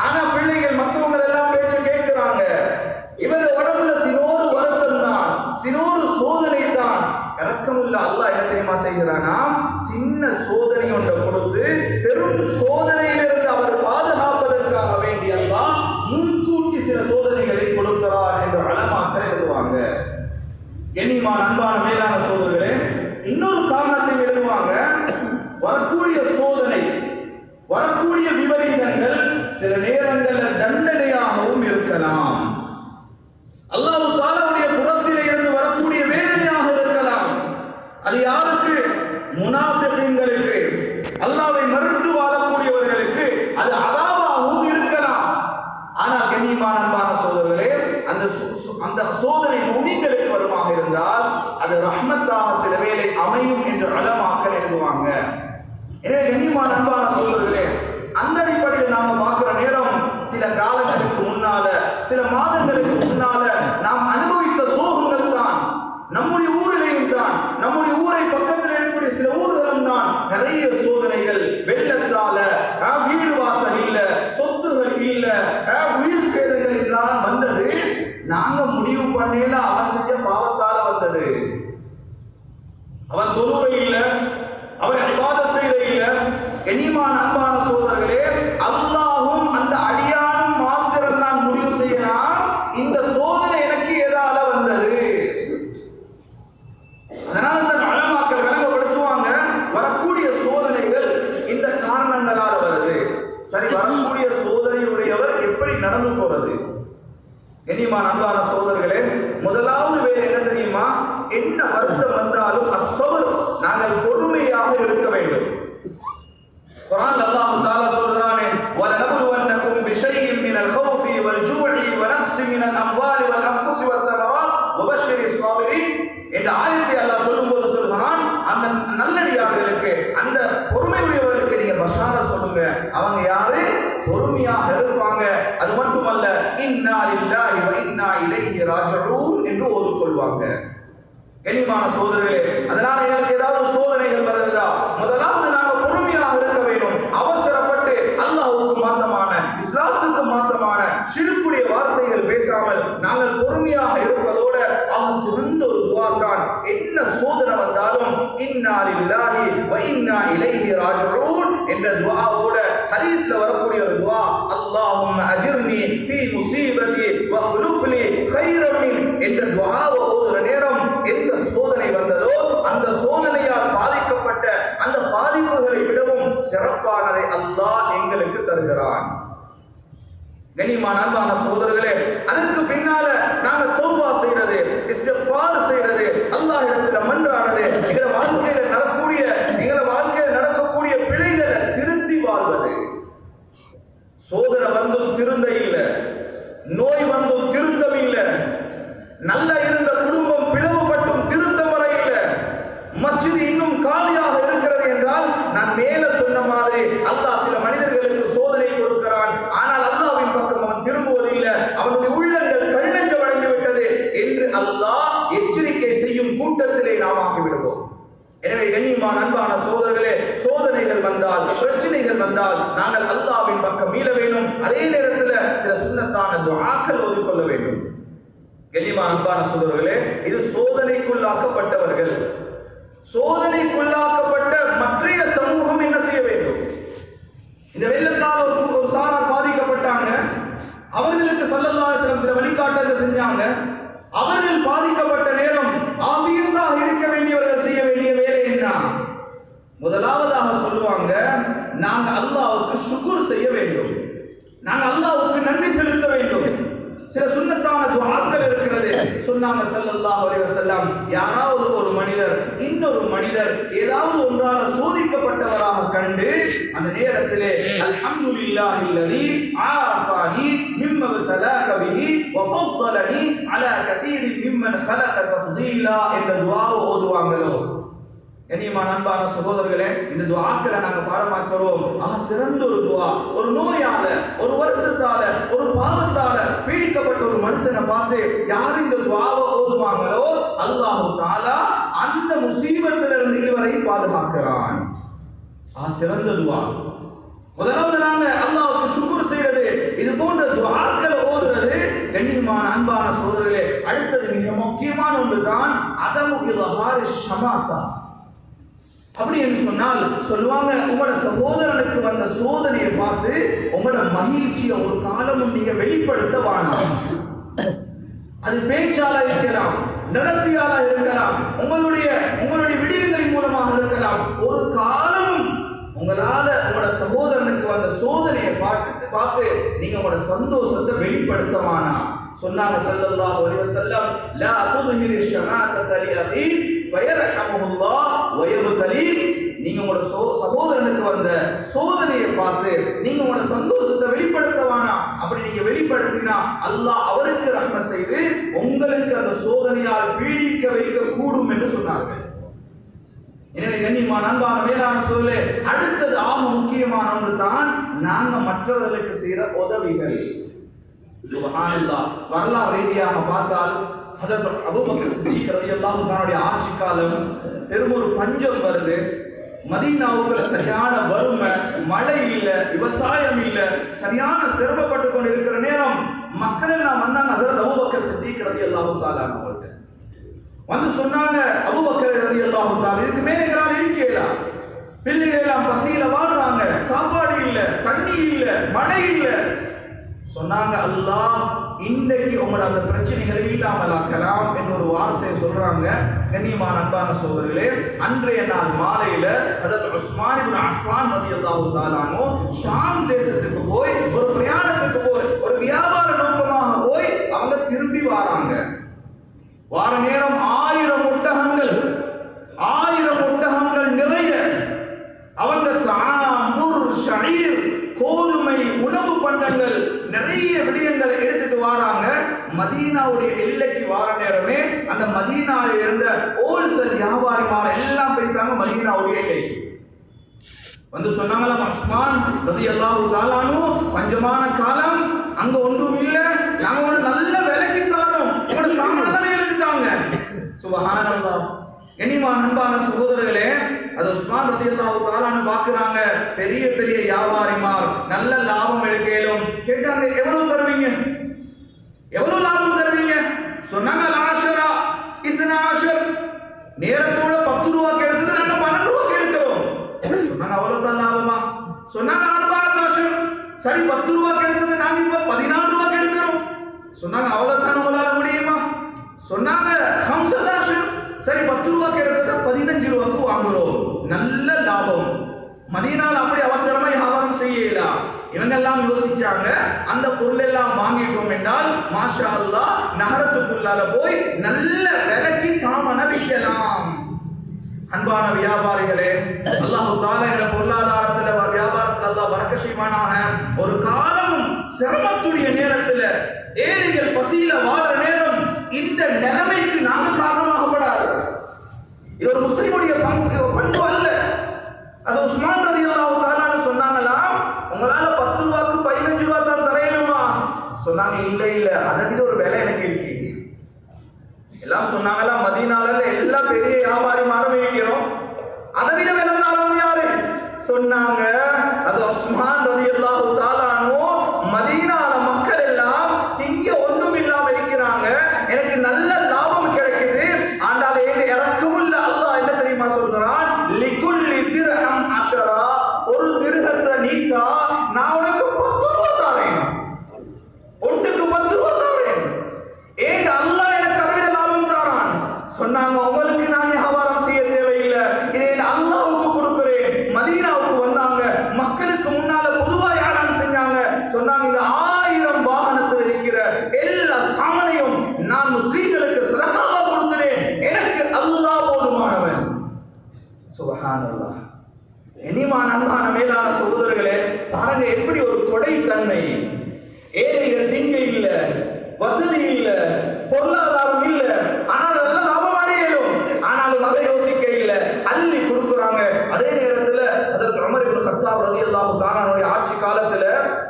ஆனா பிள்ளைகள் மத்தவங்க எல்லாம் பேச்சு கேட்கிறாங்க. இவர் உடம்புல சினோரு வருத்தம் தான், சினோரு சோதனை தான். இரக்கமுள்ள அல்லாஹ் என்ன தெரியுமா செய்கிறானா? சின்ன சோதனை ஒன்றை கொடுத்து பெரும் சோதனையிலிருந்து அவர் பாதுகாப்பதற்காக வேண்டி அல்லாஹ் முன்கூட்டி சில சோதனைகளை கொடுக்கிறார் என்று உலமாக்கள் எழுதுவாங்க. கண்ணியமான அன்பான மேலான சோதனைகளே, இன்னொரு காரணத்தை எழுதுவாங்க. வரக்கூடிய சோதனை, வரக்கூடிய விபரீதங்கள் சில நேரங்களில் தண்டனையாகவும் இருக்கலாம். அல்லாஹ் தஆலாவுடைய புறத்திலே இருந்து வரக்கூடிய வேதனையாக இருக்கலாம். அது யாருக்கு? முனாஃபிகீன்களுக்கு, அல்லாஹ்வை மறுத்து வாழக்கூடியவர்களுக்கு அது அதாபாகவும் இருக்கலாம். ஆனால் கண்ணியமான அன்பான சகோதரர்களே, அந்த சோதனை முஃமின்களுக்கு வருமாக இருந்தால் அது ரஹ்மத்தாக சில வேளை அமையும் என்று உலமாக்கள் எழுதுவாங்க. எனவே கண்ணியமான அன்பான சகோதரர்களே, அந்த அடிப்படையில் நாம பார்க்கிற நேரம் சில காலங்களுக்கு முன்னால, சில மாதங்களுக்கு முன்னால நாம் அனுபவித்த சோகங்கள் தான் நம்முடைய ஊரிலேயும் தான், நம்முடைய ஊரை பக்கத்தில் இருக்கக்கூடிய சில ஊர்களும் தான் நிறைய சோதனைகள். வெள்ளத்தால வீடு வாசல் இல்ல, சொத்துகள் இல்ல, உயிர் சேதங்கள் எல்லாம் வந்தது. நாங்க முடிவு பண்ணல அவன் செஞ்ச பாவத்தால வந்தது. அவன் தொழுகை இல்ல, அவன் இபாதத் செய்த இல்ல. கண்ணியமான அன்பான சகோதரர்களே, அல்லாஹ்வும் அந்த அடியானும் மாத்திரம் தான் முடிவு செய்யலாம் இந்த சோதனை எனக்கு எதால வந்தது. அதனால தான் உலமாக்கள் விளங்கப்படுத்துவாங்க, வரக்கூடிய சோதனைகள் இந்த காரணங்களால வருது. சரி, வரக்கூடிய சோதனையுடையவர் எப்படி நடந்து போறது? கண்ணியமான அன்பான சகோதரர்களே, முதலாவது வேலை என்ன தெரியுமா? என்ன வருத்தம் வந்தாலும் அஸ்ஸப்ர், நாங்கள் பொறுமையாக இருக்க வேண்டும். குர்ஆன் அல்லாஹ் தஆலா சொல்றானே, வலனபுலுவன்னகும் பிஷைஇன் மினல் கௌஃபி வல் ஜூஇ வ நக்ஸி மினல் அம்வாலி வல் அன்ஃபுஸி வத் தமராத் வபஷ்ஷிரிஸ் ஸாபிரீன் என்ற ஆயத்தை அல்லாஹ் சொல்லும்போது சொல்றான், அந்த நல்லடியார்களுக்கு, அந்த பொறுமையுடையவர்களுக்கு நீங்க பஷார சொல்லுங்க. அவங்க யாரு? பொறுமையாக இருப்பாங்க. அது மட்டுமல்ல, இன்னா லில்லாஹி வ இன்னா இலைஹி ராஜிஊன் என்று ஓதிக்கொள்வாங்க. கண்ணியமான சகோதரர்களே, அதனால எங்களுக்கு ஏதாவது சோதனைகள் வருதா, முதலாவது நாங்கள் பொறுமையாக இருக்க வேண்டும். அவசரப்பட்டு அல்லாஹ்வுக்கு மாத்தமான, இஸ்லாத்துக்கு மாத்தமான ஷிர்க்குடைய வார்த்தைகள் பேசாமல் நாங்கள் பொறுமையாக இருப்பதோடு சிறந்த ஒரு துஆ தான். என்ன சோதனை வந்தாலும் இன்னா லில்லாஹி வ இன்னா இலைஹி ராஜிஊன் என்ற துஆவோட ஹதீஸ்ல வரக்கூடிய ஒரு துஆ, அல்லாஹும்ம அஜிர்னி ஃபீ முஸீபதி வ குலுஃப்லி கைரம் மின் என்ற துஆவை ஓதுற நேரம் எந்த சோதனை வந்ததோ அந்த சோதனையால் பாதிக்கப்பட்ட அந்த பாதிப்புகளை விடவும் சிறப்பானதை அல்லாஹ் எங்களுக்கு தருகிறான். கண்ணியமான அன்பான சகோதரர்களே, அதற்கு பின்னால நாங்க தௌபா செய்யறது, இஸ்திக்ஃபார் செய்யறது, அல்லாஹ்விடத்துல மன்றாடுறது, எங்க வாழ்க்கையில நடக்கக்கூடிய பிழைகளை திருத்தி வாழ்வது. சோதனை வந்தும் திருந்த இல்ல, நோய் வந்தும் திருத்தம் இல்ல, நல்லா இருந்த குடும்பம் பிளவுபட்டும் திருத்தம் வர இல்ல, மஸ்ஜித் இன்னும் காலியாக இருக்கிறது என்றால், நான் மேல சொன்ன மாதிரி அல்லாஹ் சில மனிதர்களுக்கு சோதனை கொடுக்கிறான். ஆனால் அல்லாஹ்வின் பக்கம் அவன் திரும்புவதில்லை, அவனுடைய உள்ளங்கள் கல்லஞ்சம் அடைந்து விட்டது என்று அல்லாஹ் எச்சரிக்கை செய்யும் கூட்டத்திலே நாம் ஆகிவிடுவோம். எனவே கண்ணியமான அன்பான சகோதரர்களே, சோதனைகள் வந்தால், பிரச்சனைகள் வந்தால் நாங்கள் அல்லாஹ்வின் பக்கம் மீள வேண்டும். அதே நேரத்தில் சில சுன்னத்தான துஆக்கள் ஓதிக்கொள்ள வேண்டும். கண்ணியமான அன்பான சகோதரர்களே, இது சோதனைக்குள்ளாக்கப்பட்டவர்கள். சோதனைக்குள்ளாக்கப்பட்ட மற்றைய சமூகம் என்ன செய்ய வேண்டும்? இந்த வெள்ளத்தால் ஒரு சாரார் பாதிக்கப்பட்டாங்க, அவர்களுக்கு ஸல்லல்லாஹு அலைஹி வஸல்லம் சில வழிகாட்டல்கள் செஞ்சாங்க. அவர்கள் பாதிக்கப்பட்ட நேரம் ஆஃபியத்தாக இருக்க வேண்டியவர்கள் செய்ய வேண்டிய வேலை என்ன? முதலாவதாக சொல்லுவாங்க, நாங்க அல்லாஹ்வுக்கு ஷுக்ர் செய்ய வேண்டும், நாங்க அல்லாஹ்வுக்கு நன்றி செலுத்த வேண்டும். சில சுன்னத்தான துஆக்கள் இருக்கிறது. சொன்னாங்க ஸல்லல்லாஹு அலைஹி வஸல்லம், யாராவது ஒரு மனிதர் இன்னொரு மனிதர் ஏதாவது ஒன்றால சோதிக்கப்பட்டவராக கண்டு அந்த நேரத்திலே அல்ஹம்துலில்லாஹில்லதி ஆஃபானி மிம்ம தலாக பிஹி வ ஃபضலனி அலா கதீரின் மிம்மன் خلق தஃதீலா என்ற துஆவை ஓதுவாங்களோ. கண்ணியமான அன்பான சகோதரர்களே, இந்த துஆக்களை நாங்க பாடமாக்குறோம். சிறந்த ஒரு துஆ. ஒரு நோயால, ஒரு வருத்தத்தால, ஒரு பாவத்தால பீடிக்கப்பட்ட ஒரு மனுஷனை பார்த்து யார் இந்த துஆவை ஓதுவாங்களோ அல்லாஹ் தஆலா அந்த முசீபத்திலிருந்து இவரை பாதுகாக்கிறான். சிறந்த துஆ. முதலாவது நாங்க அல்லாஹ்வுக்கு ஷுக்ர் செய்யறது, இது போன்ற துஆக்களை ஓதுறது. கண்ணியமான அன்பான சகோதரர்களே, அடுத்தது மிக முக்கியமான ஒன்று தான் அதமு இல்ஹார் ஷமாத்தா. அப்படி என்று சொன்னால் சொல்லுவாங்க, உங்களோட சகோதரனுக்கு வந்த சோதனையை பார்த்து உங்களோட மகிழ்ச்சியை ஒரு காலமும் நீங்க வெளிப்படுத்த வேண்டாம். அது பேச்சால இருக்கலாம், நடத்தியால இருக்கலாம், உங்களுடைய விடயங்களின் மூலமாக இருக்கலாம். ஒரு காலமும் உங்களால உங்களோட சகோதரனுக்கு வந்த சோதனையை பார்த்து நீங்க உங்களோட சந்தோஷத்தை வெளிப்படுத்த வேண்டாம். சொன்னாங்க ஸல்லல்லாஹு அலைஹி வஸல்லம், லா துத்ஹிரி ஷமாத்தத லிஅஹி ஃபயர்ஹமுல்லாஹ் வ யப்தலி. நீங்க உங்களோட சகோதரனுக்கு வந்த சோதனையை பார்த்து நீங்க உங்களோட சந்தோஷத்தை வெளிப்படுத்த வேணாம். அப்படி நீங்க வெளிப்படுத்தினா அல்லாஹ் அவருக்கு ரஹ்மத் செய்து உங்களுக்கு அந்த சோதனையால் பீடிக்க வைக்க கூடும் என்று சொன்னார்கள். எனவே கண்ணியமான அன்பான மேலான சோதரே, அடுத்தது ஆக முக்கியமான ஒன்று தான் நாங்க மற்றவர்களுக்கு செய்யற உதவிகள். சுப்ஹானல்லாஹ், வரலாறு ரீதியாக பார்த்தால் ஹஜ்ரத் அபூபக்கர் சித்திக் ரலியல்லாஹு தஆலாவுடைய ஆட்சி காலம், பெரும் ஒரு பஞ்சம் வருது. மதீனாவுக்குள்ள சரியான வறுமை, மழை இல்ல, விவசாயம் இல்ல, சரியான சிரமப்பட்டு கொண்டு இருக்கிற நேரம் மக்கள் எல்லாம் வந்தாங்க ஹஜ்ரத் அபூபக்கர் சித்திக் ரலியல்லாஹு தஆலா அவங்கள்ட்ட வந்து சொன்னாங்க, அபூபக்கர் ரலியல்லாஹு தஆலா, இதுக்கு மேல எங்களால் இருக்கேலா, பிள்ளைகள் எல்லாம் பசியில வாழ்றாங்க, சாப்பாடு இல்ல, தண்ணி இல்ல, மழை இல்ல. சொன்னாங்க, அல்லாஹ் இன்றைக்கு உங்களோட அந்த பிரச்சனைகளை இல்லாமல் ஆக்கலாம் என்ற ஒரு வார்த்தையை சொல்றாங்க. கண்ணியமான அன்பான சகோதரர்களே, அன்றைய நாள் மாலையில ஹஜ்ரத் உஸ்மான் இப்னு அஃபான் ரலியல்லாஹு தஆலா ஷாம் தேசத்துக்கு போய் ஒரு பிரயாணத்துக்கு போய் ஒரு வியாபார நோக்கமாக போய் அவங்க வாராங்க. மதீனாவுடைய எல்லைக்கு வார நேரமே அந்த மதீனாவில் இருந்த ஹோல்சேல் வியாபாரிமார் எல்லாம் போயிட்டாங்க மதீனாவுடைய எல்லைக்கு வந்து சொன்னாங்களா, உஸ்மான் ரலியல்லாஹு தஆலா அன்ஹு பஞ்சமான காலம் அங்க ஒன்றும் இல்ல, நாங்க ஒரு நல்ல விலைக்கு தரோம், உங்களோட சாமான் எழுதிட்டாங்க. சுப்ஹானல்லாஹ். இனிமான அன்பான சகோதரர்களே, அது உஸ்மான் ரலியல்லாஹு தஆலா அன்ஹு பார்க்கறாங்க, பெரிய பெரிய வியாபாரிமார் நல்ல லாபம் எடுக்கலும். கேட்டாங்க, எவ்வளவு தருவீங்க, எவ்வளவு லாபம் தருவீங்க? சொன்னாங்க, ஆஷரா 12 நேரத்தோட 10 ரூபாய்க்கு எடுத்துட்டு நாங்க 12 ரூபாய்க்கு எடுக்கிறோம். சொன்னாங்க, அவ்வளவுதான் லாபமா? சொன்னாங்க, 14 சரி 10 ரூபாய்க்கு எடுத்தது நாங்க இப்ப 14 ரூபாய்க்கு எடுக்கிறோம். சொன்னாங்க, அவ்வளவுதான் உங்களால முடியுமா? சொன்னாங்க, 15 சரி 10 ரூபாய்க்கு எடுத்தது 15 ரூபாய்க்கு வாங்குறோம். நல்ல லாபம். மதீனால அப்படி அவசரமா வியாபாரம் செய்யல. இவங்க எல்லாம் யோசிச்சாங்க, அந்த பொருள் எல்லாம் வாங்கிட்டோம் என்றால் மாஷா அல்லாஹ் நகரத்துக்குள்ளால போய் நல்ல விலைக்கு சாமான விற்கலாம். அன்பான வியாபாரிகளே, அல்லாஹ் தஆலா இந்த பொருளாதாரத்துல வியாபாரத்துல அல்லாஹ் பரக்கத் செய்வானாக. ஒரு காலம் சிரமத்துடைய நேரத்துல ஏழைகள் பசியில வாழ நேரம் இந்த நிலைமைக்கு நாங்க காரணமாகப்படாது. இது ஒரு முஸ்லிமுடைய பண்பு அல்ல. அது உஸ்மான் ரலியல்லாஹு தஆலா சொன்னாங்களா, உங்களால 10 ரூபாய்க்கு 15 ரூபாய் தான் தரையணுமா? சொன்னாங்க, இல்ல இல்ல, அதுக்கு ஒரு விலை எனக்கு இருக்கு. எல்லாம் சொன்னாங்களா, மதீனால எல்லா பெரிய வியாபாரிமாரும் இருக்கிறோம், அதை விட விலந்தாலும் யாரு? சொன்னாங்க, அது உஸ்மான் ரலியல்லாஹு தஆலா அன்ஹு. மதீனால மக்கள் எல்லாம் திங்க ஒன்றும் இல்லாம இருக்கிறாங்க, எனக்கு நல்ல லாபம் கிடைக்குது. ஆண்டால ஏன் இறக்கமுள்ள அல்லாஹ் என்ன தெரியுமா சொல்றான்? லிகுல்லி திர்ஹம் அஷரா, ஒரு திர்ஹத்தை நீத்தா நான் உனக்கு 10 ரூபாய் தரேன், ஒன்றுக்கு 10 ரூபாய் தரேன். ஏன் அல்லாஹ் எனக்கு அதை லாபம் தரான்? சொன்னாங்க, உங்களுக்கு நான் வியாபாரம் செய்ய தேவையில்லை, இதை அல்லாஹ்வுக்கு கொடுக்கிறேன். மதீனாவுக்கு வந்தாங்க, மக்களுக்கு முன்னால பொதுவா யாராலும் செஞ்சாங்க. சொன்னாங்க, இந்த 1000 வாகனத்தில் இருக்கிற எல்லா சாமனையும் நான் முஸ்லிம்களுக்கு சதகாவா கொடுக்கிறேன், எனக்கு அல்லாஹ் போதுமானவன். சுப்ஹானல்லாஹ். இனிமான அன்பான மேலான சகோதரர்களே, பாருங்க எப்படி ஒரு கொடைத்தன்மை. ஏழைகள் திங்க இல்ல, வசதி இல்ல, பொருளாதாரம் இல்ல, ஆனால் நல்ல லாபம் அடையலும், ஆனாலும் அதை யோசிக்க இல்ல, அள்ளி கொடுக்குறாங்க. அதே நேரத்தில் ஹஜ்ரத் உமர் இப்னு கத்தாப் ரலியல்லாஹு தஆலா அவருடைய ஆட்சி காலத்துல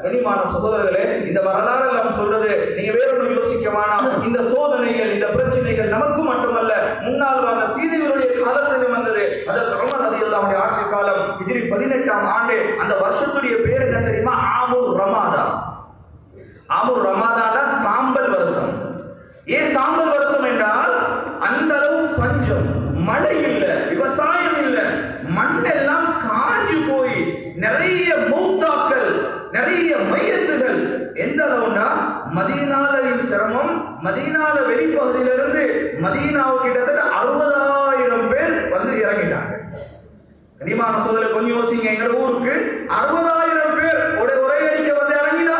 கனிமான சகோதரர்களே, இந்த வரலாறு எல்லாம் சொல்றது நீங்க வேற ஒன்றும் யோசிக்க வேணாம். இந்த சோதனைகள், இந்த பிரச்சனைகள் நமக்கு மட்டுமல்ல, முன்னால் வாழ்ந்த சீதைகளுடைய காலத்திலும் வந்தது. ஹஜ்ரத் உமர் ரலியல்லாஹு அன்ஹு ஆட்சி காலம் ஹிஜ்ரி 18ஆம் ஆண்டு. அந்த வருஷத்துடைய பேர் என்ன தெரியுமா? ஆமுர் ரமாதா. ஆமுர் ரமாதான சாம்பல் வருஷம். ஏன் சாம்பல் வருஷம் என்றால் அந்த அளவு பஞ்சம், மழை இல்ல, விவசாயம் இல்ல, மண் எல்லாம் காஞ்சு போய் நிறைய மௌத்தாக்கள், நிறைய மையத்துகள். எந்த அளவுனா மதீனாவின் சிரமம், மதீனால வெளிப்பகுதியிலிருந்து மதீனாவுக்கு கிட்டத்தட்ட 60,000 பேர் வந்து இறங்கிட்டாங்க. கனிமான சோதனை கொஞ்சம் யோசிங்க, எங்க ஊருக்கு 60,000 பேர் ஒரே அடிக்க வந்து இறங்கினா.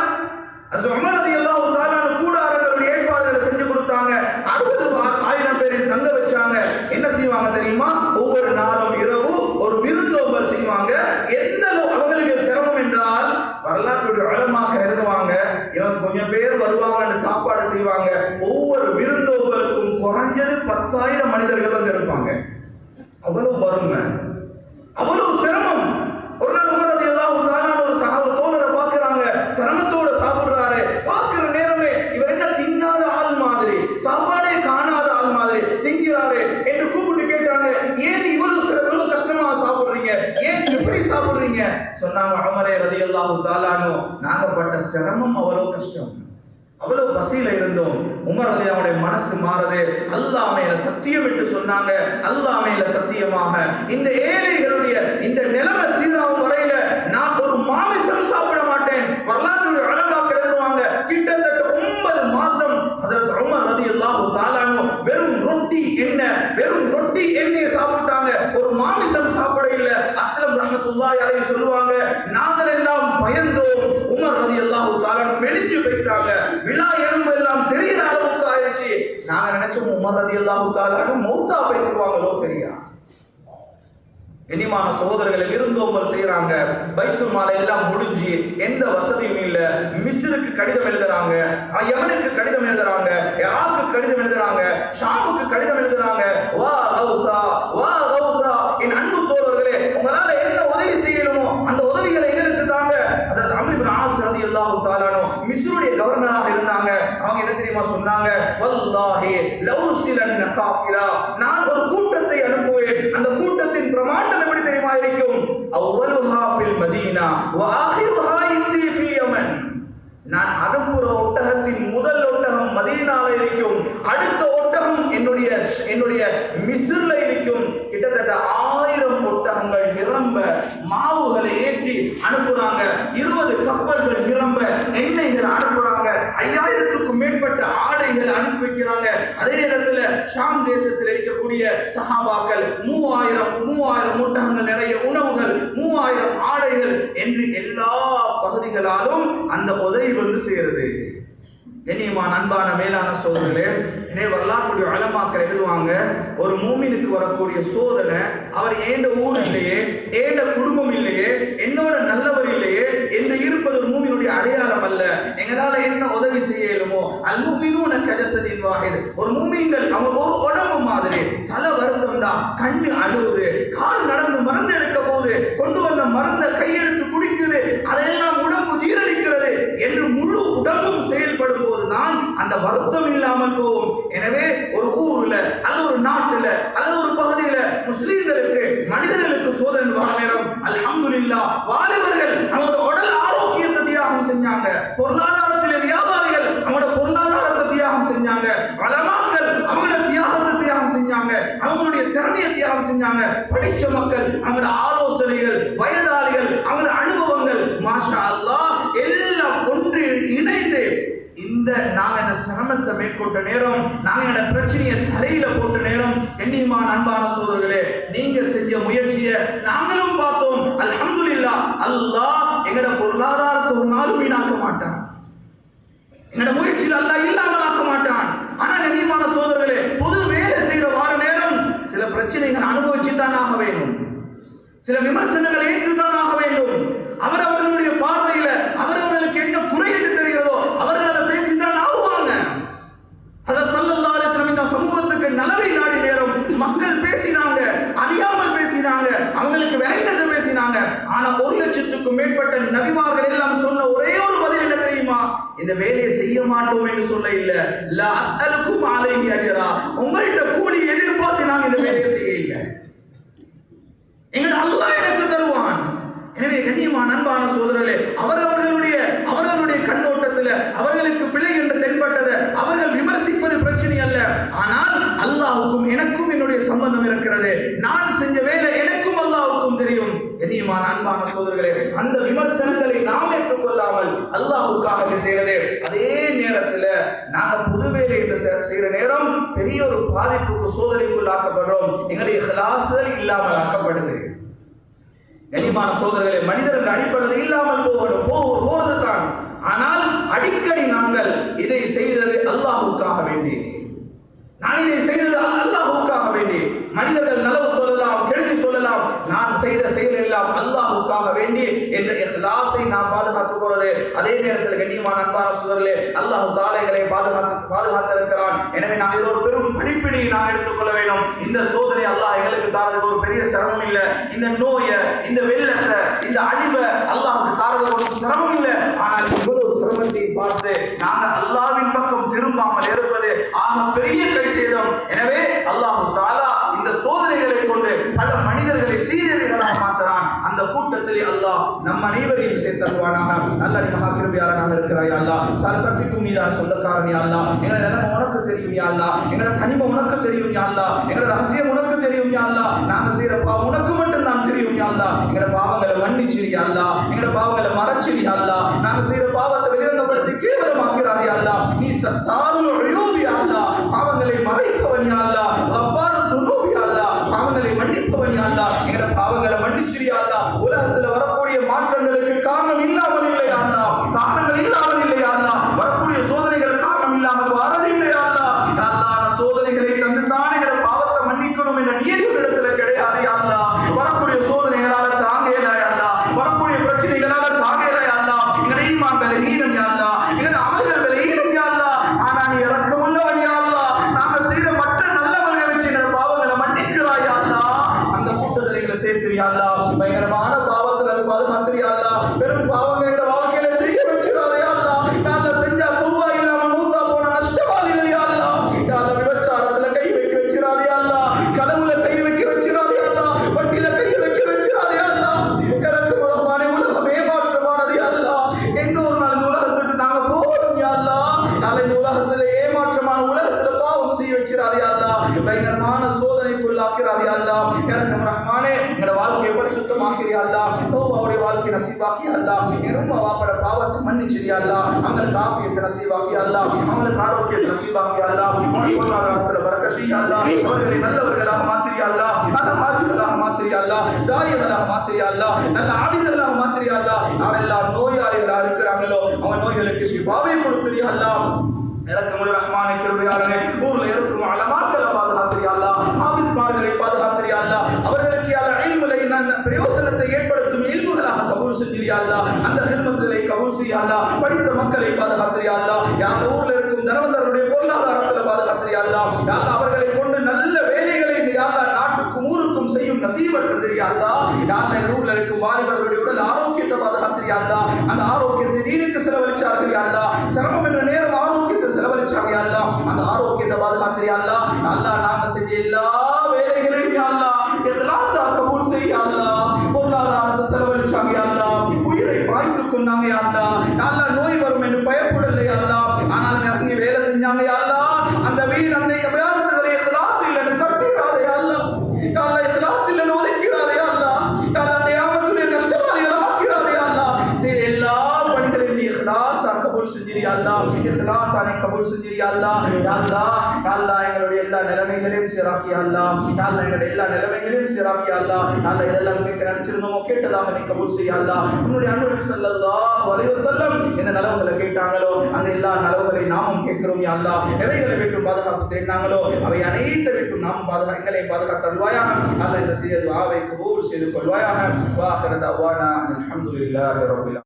அது உமர் ரலியல்லாஹு தஆலா கூடாரங்களுடைய ஏற்பாடுகளை செஞ்சு கொடுத்தாங்க. 60,000 பேரின் தங்க வச்சாங்க. என்ன செய்வாங்க தெரியுமா? ஒவ்வொரு நாளும் இரவு ஒரு விருந்தோம்பல் செய்வாங்க. எந்த அவங்களுக்கு சிரமம் என்றால் வரலாற்றுடைய உலமாக்கள் எழுதுவாங்க, இவங்க கொஞ்சம் பேர் வருவாங்கன்னு சாப்பாடு செய்வாங்க. ஒவ்வொரு விருந்தோம்பலுக்கும் குறைஞ்சது 10,000 மனிதர்கள் வந்து இருப்பாங்க. அவ்வளவு வறுமை, அவ்வளவு சிரமம். ஒரு நாள் உமர் ரலியல்லாஹு தஆலா ஒரு சஹாபா தோழரை பார்க்கறாங்க, சிரமத்தோட சாப்பிடுறாரு. பார்க்கிற நேரமே இவர் என்ன தின்னாத ஆள் மாதிரி, சாப்பாடே காணாத ஆள் மாதிரி திங்கிறாரு என்று கூப்பிட்டு கேட்டாங்க, ஏன் இவ்வளவு கஷ்டமா சாப்பிடுறீங்க, ஏன் இப்படி சாப்பிடுறீங்க? சொன்னாங்க, உமரே ரலியல்லாஹு தஆலா நாங்க பட்ட சிரமம் அவ்வளவு கஷ்டம், அவ்வளவு பசியில இருந்தோம். உமர் ரலியல்லாஹுடைய மனசு மாறதே. அல்லாஹ் மேல சத்தியம் விட்டு சொன்னாங்க, அல்லாஹ் மேல சத்தியமாக இந்த ஏழைகளுடைய இந்த நிலைமை சீராகும் வரையில நான் ஒரு மாமிசம் சாப்பிட மாட்டேன். வரலாற்றுடைய உலமாக்கள் எழுதுவாங்க, கிட்டத்தட்ட 9 மாசம் ஹஜ்ரத் உமர் ரலியல்லாஹு தஆலா வெறும் ரொட்டி எண்ணெய் சாப்பிட்டாங்க, ஒரு மாமிசம் சாப்பிட இல்ல. அஸ்லம் ரஹ்மத்துல்லாஹி அலைஹி சொல்லுவாங்க, நாங்கள் எல்லாம் பயந்தோம். உமர் ரலியல்லாஹு தஆலா மெலிஞ்சு போயிட்டாங்க, விழா எலும்பு எல்லாம் தெரிகிற அளவுக்கு ஆயிடுச்சு. நாங்க நினைச்சோம் உமர் ரலியல்லாஹு தஆலா மௌத்தா போயிடுவாங்களோ தெரியா. இனிமான சகோதரர்களை விருந்தோம்பல் செய்யறாங்க. பைத்துல் மால் எல்லாம் முடிஞ்சு எந்த வசதியும் இல்ல. மிஸ்ருக்கு கடிதம் எழுதுறாங்க, யமனுக்கு கடிதம் எழுதுறாங்க, ஈராக்கு கடிதம் எழுதுறாங்க, ஷாமுக்கு கடிதம் எழுதுறாங்க. வா கௌசா வா கௌசா, என் அன்பு தோழர்களே, உங்களால என்ன உதவி செய்யணுமோ அந்த உதவிகளை எங்களுக்கு தாங்க. ஹஜ்ரத் அம்ர் இப்னு ஆஸ் ரலியல்லாஹு தஆலா அன்ஹு மிஸ்ருடைய கவர்னராக இருந்தாங்க. அவங்க என்ன தெரியுமா சொன்னாங்க? வல்லாஹி லவ் சிலன் காஃபிலா, நான் ஒரு கூட்டத்தை அனுப்புவேன். அந்த கூட்டத்தின் பிரமாண்டம் எப்படி தெரியுமா இருக்கும்? அவ்வலுஹா ஃபில் மதீனா வ ஆகிருஹா இந்தி ஃபில் யமன். நான் அனுப்புற ஒட்டகத்தின் முதல் ஒட்டகம் மதீனால இருக்கும், அடுத்த ஒட்டகம் என்னுடைய மிஸ்ர்ல இருக்கும். கிட்டத்தட்ட 1000 ஒட்டகங்கள் நிரம்ப மாவுகளை ஏற்றி அனுப்புறாங்க. 20 கப்பல்கள் நிரம்ப எண்ணெய்கள் அனுப்புறாங்க. 5000க்கும் மேற்பட்ட ஆடைகள் அனுப்பி வைக்கிறாங்க. அதே நேரத்தில் ஷாம் தேசத்தில் இருக்கக்கூடிய சஹாபாக்கள் 3000 ஒட்டகங்கள் நிறைய உணவுகள், 3000 ஆடைகள் என்று எல்லா பகுதிகளாலும் அந்த உதவி வந்து சேருது. கண்ணியமான அன்பான மேலான சோதர்களே, இதே வரலாற்றுடைய உலமாக்கள் எழுதுவாங்க, ஒரு மூமினுக்கு வரக்கூடிய சோதனை அவர் ஏண்ட ஊர் இல்லையே, ஏண்ட குடும்பம் இல்லையே, என்னோட நல்லவர் இல்லையே என்று இருப்பது ஒரு மூமினுடைய அடையாளம் அல்ல. எங்களால என்ன உதவி செய்யலுமோ அல் முஃமினூன கஜஸதின் வாஹித், ஒரு மூமின்கள் அவங்க ஒரு உடம்பு மாதிரி. தலை வருத்தம்டா, கண்ணு அழுவுது, கால் நடந்து மருந்து எடுக்க போது, கொண்டு வந்த மருந்தை கையெடுத்து குடிக்குது, அதையெல்லாம் உடம்பு ஜீரணிக்கிறது என்று முழு உடம்பும் செயல்படும் போதுதான் அந்த வருத்தம் இல்லாமல் போகும். எனவே ஒரு ஊர்ல அல்லது ஒரு நாட்டுல அல்லது ஒரு பகுதியில முஸ்லிம்களுக்கு மனிதர்களுக்கு சோதனை வர நேரம் அல்ஹம்துலில்லாஹ் வாலிபர்கள் அவங்களோட உடல் ஆரோக்கியத்தை தியாகம் செஞ்சாங்க, பொருளாதாரத்திலே வியாபாரிகள் அவங்களோட பொருளாதாரத்தை தியாகம் செஞ்சாங்க, உலமாக்கள் அவங்களோட தியாகத்தை தியாகம் செஞ்சாங்க, அவங்களுடைய திறமையை தியாகம் செஞ்சாங்க, படிச்ச மக்கள் அவங்களோட ஆலோசனைகள், வயதாளிகள் அவங்களோட அனுபவங்கள், மாஷா அல்லாஹ் எல்லாம் ஒன்று இணைந்து நாங்க இந்த சிரமத்தை மேற்கொண்ட நேரம், நாங்க இந்த பிரச்சனையை தலையில போட்ட நேரம், கண்ணியமான அன்பான சோதரர்களே, நீங்க செஞ்ச முயற்சியை நாங்களும் பார்த்தோம். அல்ஹம்துலில்லாஹ், அல்லாஹ் எங்கட பொருளாதாரத்தை ஒரு நாள் வீணாக்க மாட்டான், எங்கட முயற்சியில் அல்லாஹ் இல்லாமல் ஆக்க மாட்டான். ஆனா கண்ணியமான சோதரர்களே, பொது வேலை செய்யற வார நேரம் சில பிரச்சனைகள் அனுபவிச்சுதான் ஆக வேண்டும், சில விமர்சனங்களை ஏற்றுதான் ஆக வேண்டும். அவரவர்களுடைய பார்வையில அவரவர்களுக்கு என்ன குறை என்று தெரிகிறதோ அவர்கள் அதை பேசித்தான் ஆகுவாங்க. அதான் ஸல்லல்லாஹு அலைஹி வஸல்லம் இந்த சமூகத்துக்கு நலவை நாடி நேரம் மக்கள் பேசினாங்க, அறியாமல் பேசினாங்க, அவங்களுக்கு விளைந்ததை பேசினாங்க. ஆனா 1,00,000க்கும் மேற்பட்ட நபிமார்கள் எல்லாம் சொன்ன ஒரே ஒரு பதில் என்ன தெரியுமா? இந்த வேலையை செய்ய மாட்டோம் என்று சொல்ல இல்ல, லா அஸ்அலுக்கும் அலைஹி அஜ்ரா, உங்கள்ட்ட கூலி எதிர்பார்த்து நாங்க இந்த வேலையை செய்ய இல்லை, எங்கள் அல்லாஹ் எனக்கு தருவான். எனவே கண்ணியமான அன்பான சோதரர்களே, அவர்களுடைய கண்ணோட்டத்தில் அவர்களுக்கு பிழை என்று தென்பட்டது அவர்கள் விமர்சிப்பது பிரச்சனை அல்ல. ஆனால் அல்லாஹ்வுக்கும் எனக்கும் என்னுடைய சம்பந்தம் இருக்கிறது, நான் செஞ்ச வேலை எனக்கும் அல்லாஹ்வுக்கும் தெரியும். கண்ணியமான அன்பான சோதரர்களே, அந்த விமர்சனங்களை நாம் ஏற்றுக்கொள்ளாமல் அல்லாஹ்வுக்காக செய்யறது. அதே நேரத்தில் நாங்க புது வேலை என்று செய்யற நேரம் பெரிய ஒரு பாதிப்புக்கு சோதனைக்குள் ஆக்கப்படுறோம், எங்களுடைய இஹ்லாஸ்கள் இல்லாமல் ஆக்கப்படுது. கண்ணியமான சோதரர்களே, மனிதர்கள் அடிப்படை இல்லாமல் போவது தான். ஆனால் அடிக்கடி நாங்கள் இதை செய்தது அல்லாஹ்வுக்காக வேண்டி, நான் இதை செய்தது அல்லாஹ்வுக்காக வேண்டி. மனிதர்கள் நலவு சொல்லலாம், கெடுதி சொல்லலாம், நான் செய்த செயல் எல்லாம் அல்லாஹ்வுக்காக வேண்டி என்ற இஹ்லாஸை நாம் பாதுகாத்துக் கொள்வது. அதே நேரத்தில் கண்ணியமான அன்பான சோதரர்களே, அல்லாஹ் தஆலா எங்களை பாதுகாத்திருக்கிறான். எனவே நாங்கள் ஒரு பெரும் படிப்பினையை நாம் எடுத்துக்கொள்ள வேண்டும். இந்த சோதனை அல்லாஹ் எங்களுக்கு தாரது ஒரு பெரிய சிரமம் இல்லை. இந்த நோயை, இந்த வெள்ளத்தை, இந்த அழிவை அல்லாஹ்வுக்கு தாரது ஒரு சிரமம் இல்லை. ஆனால் இவ்வளவு சிரமத்தை பார்த்து நாங்கள் அல்லாஹ்வின் பக்கம் திரும்பாமல் இருப்பது ஆக பெரிய கை சேதம். எனவே அல்லாஹ் தஆலா இந்த சோதனைகளை கொண்டு பல மனிதர்களை சீரழிகளாக மாற்றுறான். அந்த கூட்டத்தில் அல்லாஹ் நம் அனைவரையும் சேர்த்தருவானாக. நல்ல நீ மகா கிருபையாளனாக இருக்கிறாய் அல்லாஹ், சரசக்திக்கும் நீதான் சொந்தக்காரன் யா அல்லாஹ். எங்களோட நிலைமை உனக்கு தெரியும் யா அல்லாஹ், எங்களோட தனிமை உனக்கு தெரியும் யா அல்லாஹ், எங்களோட ரகசியம் உனக்கு தெரியும் யா அல்லாஹ். நாங்க செய்யற பாவம் உனக்கு மட்டும் தான் தெரியும் யா அல்லாஹ். எங்களோட பாவங்களை மன்னிச்சிரு யா அல்லாஹ், எங்களோட பாவங்களை மறைச்சிரு யா அல்லாஹ். நாங்க செய்யற பாவத்தை வெளிரங்கப்படுத்தி கேவலமாக்கிறாய் யா அல்லாஹ். நீ சத்தாருல் உயூப் யா அல்லாஹ், பாவங்களை மறைப்பவன் யா அல்லாஹ், கஃபாருத் துனூப் யா அல்லாஹ், பாவங்களை மன்னிப்பவன் யா அல்லாஹ். எங்களோட பாவங்களை மன்னிச்சிரு யா அல்லாஹ். உலகத்துல வரக்கூடிய மாற்றங்களுக்கு காரணம் இல்லாமல் இல்லை யா அல்லாஹ், காரணங்கள் இல்லாமல் இல்லை யா அல்லாஹ். வரக்கூடிய சோதனைகள் காரணம் இல்லாமல் வரதில்லை யா அல்லாஹ். யா அல்லாஹ், சோதனைகளை தந்து தான் எங்களோட பாவத்தை மன்னிக்கணும் என்ற நியதி இடத்துல கிடையாது யா அல்லாஹ். வரக்கூடிய உலகத்துல ஏமாற்றமான உலகத்துல பாவம் செய்ய வச்சிராதே அல்லாஹ், பயங்கரமான சோதனைக்குள்ளாக்கிறாதே அல்லாஹ். இரக்கம் ரஹ்மானே எங்களோட வாழ்க்கையை பரிசுத்தமாக்கிறியா அல்லாஹ், தௌபாவுடைய வாழ்க்கையை நசீபாக்கி அல்லாஹ், என் உம்மா வாப்பட பாவத்தை மன்னிச்சிரியா அல்லாஹ், அவங்களுக்கு ஆஃபியத்தை நசீபாக்கி அல்லாஹ், அவங்களுக்கு ஆரோக்கியத்தை நசீபாக்கி அல்லாஹ், பொருளாதாரத்துல பரக்கத் செய்ய அல்லாஹ், அவர்களை நல்லவர்களாக மாத்திரியா அல்லாஹ், நல்ல ஆதிகளாக மாத்திரியா அல்லாஹ், தாயிகளாக மாத்திரியா அல்லாஹ், நல்ல ஆதிகளாக மாத்திரியா அல்லாஹ். யாரெல்லாம் நோயாளிகளா இருக்கிறாங்களோ அவன் நோய்களுக்கு ஷிஃபாவை கொடுத்துறியா அல்லாஹ். இரக்கமுள்ள ரஹ்மானே கிருபையாளனே, ஊர்ல இருக்கும் அலமாக்களை பாதுகாத்திரியா அல்லாஹ், ஹாஃபிஸ்மார்களை பாதுகாத்திரியா அல்லாஹ், அவர்களுக்கு இல்முலை பிரயோசனத்தை ஏற்படுத்தும் இல்முகளாக கபூல் செஞ்சிரியா அல்லாஹ், அந்த ஹில்மத்துகளை கபூல் செய்யா அல்லாஹ், படித்த மக்களை பாதுகாத்திரியா அல்லாஹ், யார் ஊர்ல இருக்கும் தனவந்தருடைய பொருளாதாரத்துல பாதுகாத்திரியா அல்லாஹ், யார் அவர்களை கொண்டு நல்ல வேலைகளை நாட்டுக்கும் ஊருக்கும் செய்யும் நசீபத் தந்திரியா அல்லாஹ், யார் ஊர்ல இருக்கும் வாலிபர்களுடைய உடல் ஆரோக்கியத்தை பாதுகாத்திரியா அல்லாஹ், அந்த ஆரோக்கியத்தை தீனுக்கு செலவழிச்சார்கள் யா அல்லாஹ், சிரமம் என்ற நேரம் ஆரோக்கியத்தை செலவழிச்சாங்க யா அல்லாஹ், அந்த ஆரோக்கியத்தை பாதுகாத்திரியா அல்லாஹ். அல்லாஹ் நாங்க செஞ்ச எல்லா வேலைகளையும் யா அல்லாஹ் இக்லாஸா கபூல் செய்ய அல்லாஹ். பொருளாதாரத்தை செலவழிச்சாங்க யா அல்லாஹ், உயிரை பாய்த்துக் கொண்டாங்க யா அல்லாஹ், அல்லாஹ் நோய் வரும் என்று பயப்படலை யா அல்லாஹ், ஆனால் இறங்கி வேலை செஞ்சாங்க யா அல்லாஹ், அந்த வீடு அந்த வியாபாரத்துகளை இக்லாஸ் இல்லைன்னு தட்டிடாதே யா அல்லாஹ், யா அல்லாஹ் இக்லாஸ் இல்லைன்னு ஒதுக்கிறாதே யா அல்லாஹ், யா அல்லாஹ் கியாமத்துடைய நஷ்டவாளிகளை ஆக்கிறாதே யா அல்லாஹ். சரி எல்லா பணிகளையும் நீ இக்லாஸா கபூல் செஞ்சிரியா அல்லாஹ், இக்லாஸா நீ கபூல் செஞ்சிரியா அல்லாஹ். யா அல்லாஹ், யா அல்லாஹ் எங்களுடைய எல்லா நிலைமைகளையும் சீராக்கியா அல்லாஹ், யா அல்லாஹ் எங்களுடைய எல்லா நிலைமைகளையும் சீராக்கியா அல்லாஹ். யா அல்லாஹ் இதெல்லாம் கேட்க நினைச்சிருந்தோமோ கேட்டதாக நீ கபூல் செய்யா அல்லாஹ். உன்னுடைய அன்னை ஸல்லல்லாஹு அலைஹி வஸல்லம் என்ன நலவுகளை கேட்டாங்களோ அந்த எல்லா நலவுகளை நாமும் கேட்கிறோம் யா அல்லாஹ். எவைகளை விட்டும் பாதுகாப்பு தேடினாங்களோ அவை அனைத்தை விட்டும் நாம் எங்களை பாதுகாத்தருள்வாயாக. அல்லாஹ் இந்த செய்ய துஆவை கபூல் செய்து கொள்வாயாக. வா ஆகிரு தஅவானா அல்ஹம்துலில்லாஹி ரப்பில்